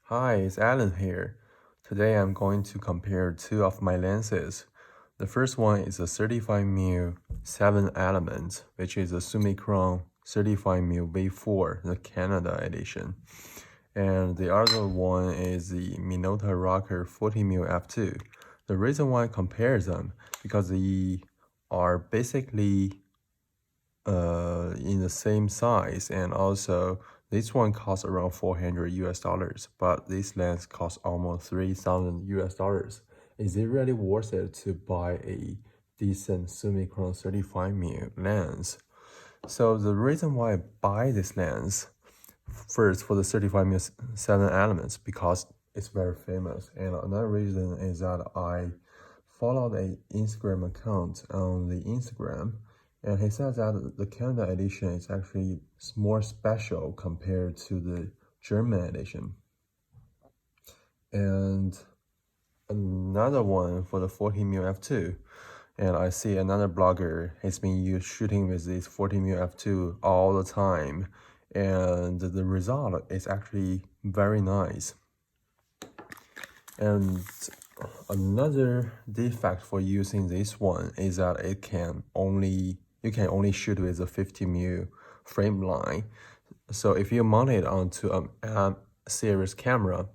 Hi, it's Alan here. Today I'm going to compare two of my lenses. The first one is a 35mm 7 element, which is a Summicron 35mm V4, the Canada edition. And the other one is the Minolta Rocker 40mm f2. The reason why I compare them, because they are basically in the same size, and also this one costs around 400 US dollars, but this lens costs almost 3,000 US dollars. Is it really worth it to buy a decent Summicron 35mm lens? So the reason why I buy this lens, first for the 35mm 7 elements, because it's very famous, and another reason is that I followed an Instagram account on the Instagram, and he said that the Canada edition is actually more special compared to the German edition. And another one for the 40mm f2, and I see another blogger has been shooting with this 40mm f2 all the time, and the result is actually very nice. And another defect for using this one is that you can only shoot with a 50mm frame line. So if you mount it onto a M series camera,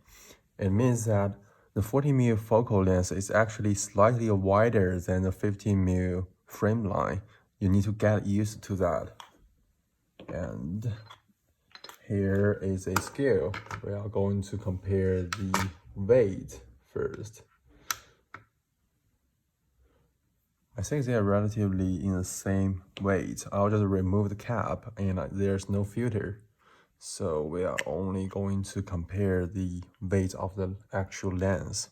it means that the 40mm focal length is actually slightly wider than the 50mm frame line. You need to get used to that. And here is a scale. We are going to compare the weight first. I think they are relatively in the same weight. I'll just remove the cap, and there's no filter. So we are only going to compare the weight of the actual lens.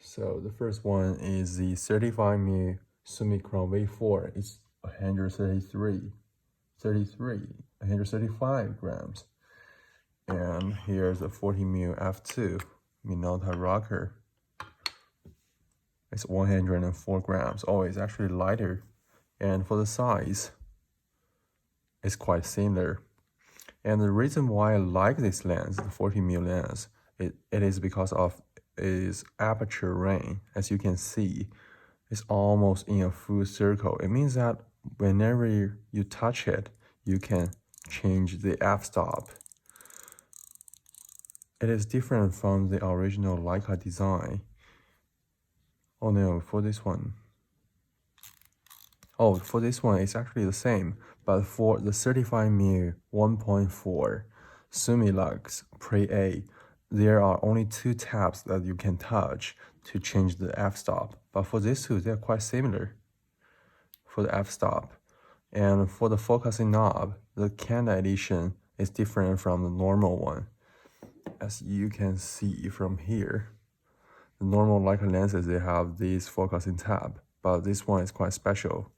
So the first one is the 35mm Summicron V4. It's 135 grams. And here's the 40mm f2 Minolta Rocker. It's 104 grams. Oh, it's actually lighter. And for the size, it's quite similar. And the reason why I like this lens, the 40mm lens, it is because of its aperture range. As you can see, it's almost in a full circle. It means that whenever you touch it, you can change the f-stop. It is different from the original Leica design. Oh no, for this one. Oh, for this one, it's actually the same, but for the 35mm 1.4 Summilux Pre-A, there are only two tabs that you can touch to change the f-stop. But for these two, they're quite similar for the f-stop. And for the focusing knob, the Canada edition is different from the normal one. As you can see from here, the normal Leica lenses, they have this focusing tab, but this one is quite special.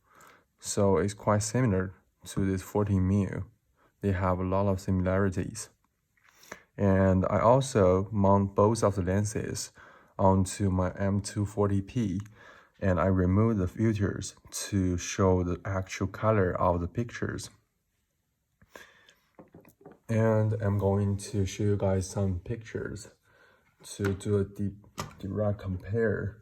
So it's quite similar to this 40mm. They have a lot of similarities. And I also mount both of the lenses onto my M240p, and I remove the filters to show the actual color of the pictures. And I'm going to show you guys some pictures to do a direct compare.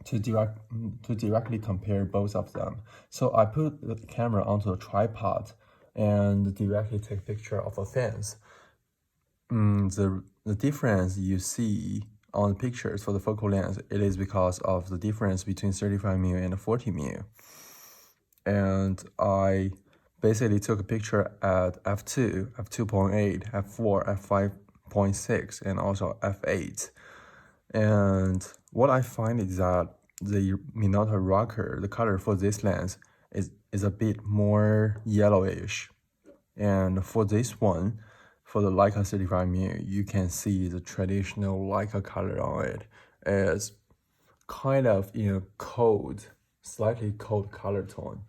To directly compare both of them. So I put the camera onto a tripod and directly take a picture of a fence. The difference you see on the pictures for the focal length, it is because of the difference between 35mm and 40mm. And I basically took a picture at f2, f2.8, f4, f5.6, and also f8. And what I find is that the Minolta Rocker, the color for this lens is a bit more yellowish. And for this one, for the Leica 35mm, you can see the traditional Leica color on it. It's kind of in a cold, slightly cold color tone.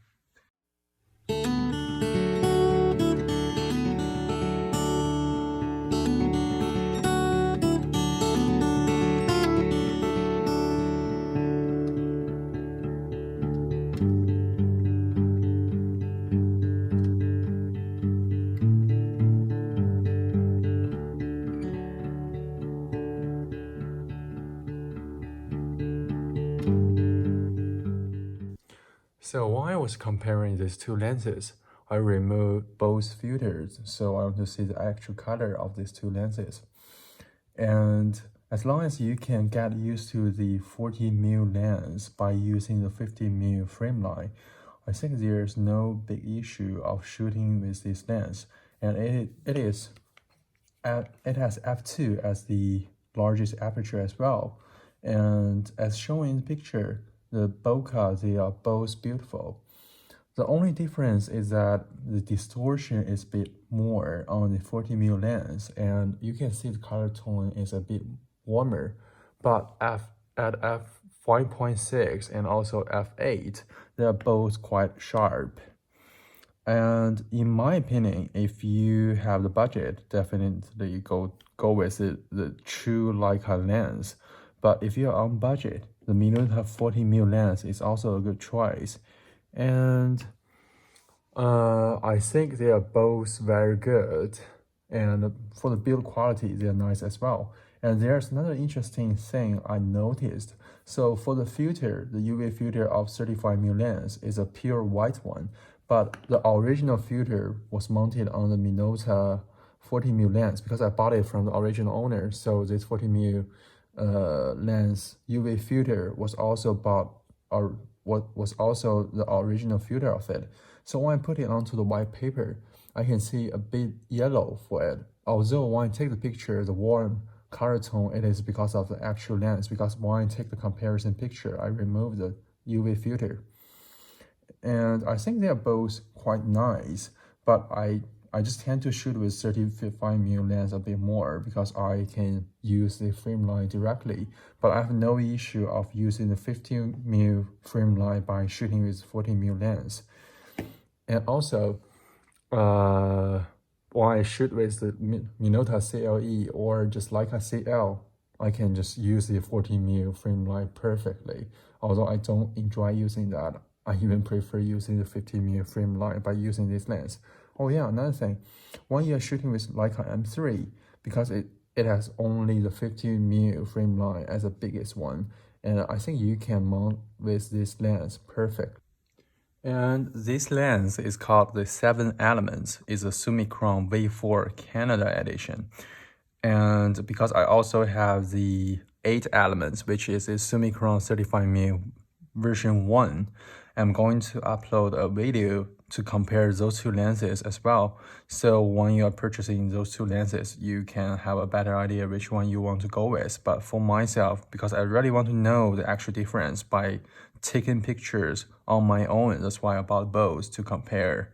So while I was comparing these two lenses, I removed both filters, so I want to see the actual color of these two lenses. And as long as you can get used to the 40mm lens by using the 50mm frame line, I think there's no big issue of shooting with this lens. And it has f2 as the largest aperture as well. And as shown in the picture, the bokeh, they are both beautiful. The only difference is that the distortion is a bit more on the 40mm lens, and you can see the color tone is a bit warmer. But at f5.6 and also f8, they are both quite sharp. And in my opinion, if you have the budget, definitely go with the true Leica lens. But if you're on budget, the Minolta 40mm lens is also a good choice. And I think they are both very good. And for the build quality, they're nice as well. And there's another interesting thing I noticed. So for the filter, the UV filter of 35mm lens is a pure white one. But the original filter was mounted on the Minolta 40mm lens because I bought it from the original owner. So this 40mm lens UV filter was also bought, or what was also the original filter of it. So when I put it onto the white paper, I can see a bit yellow for it. Although when I take the picture, the warm color tone, it is because of the actual lens, because when I take the comparison picture, I remove the UV filter. And I think they are both quite nice, but I just tend to shoot with 35mm lens a bit more because I can use the frame line directly, but I have no issue of using the 15mm frame line by shooting with 40mm lens. And also, when I shoot with the Minolta CLE or just Leica CL, I can just use the 40mm frame line perfectly. Although I don't enjoy using that, I even prefer using the 50mm frame line by using this lens. Oh yeah, another thing, when you're shooting with Leica M3, because it has only the 50mm frame line as the biggest one, and I think you can mount with this lens perfect. And this lens is called the 7 Elements. It's a Summicron V4 Canada edition. And because I also have the 8 Elements, which is a Summicron 35mm version 1, I'm going to upload a video to compare those two lenses as well. So when you are purchasing those two lenses, you can have a better idea which one you want to go with. But for myself, because I really want to know the actual difference by taking pictures on my own, that's why I bought both to compare.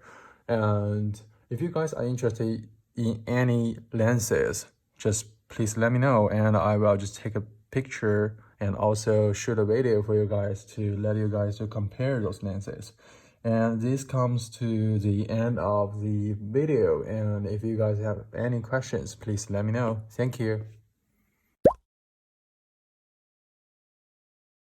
And if you guys are interested in any lenses, just please let me know, and I will just take a picture and also shoot a video for you guys to let you guys to compare those lenses. And this comes to the end of the video, and if you guys have any questions, please let me know. Thank you.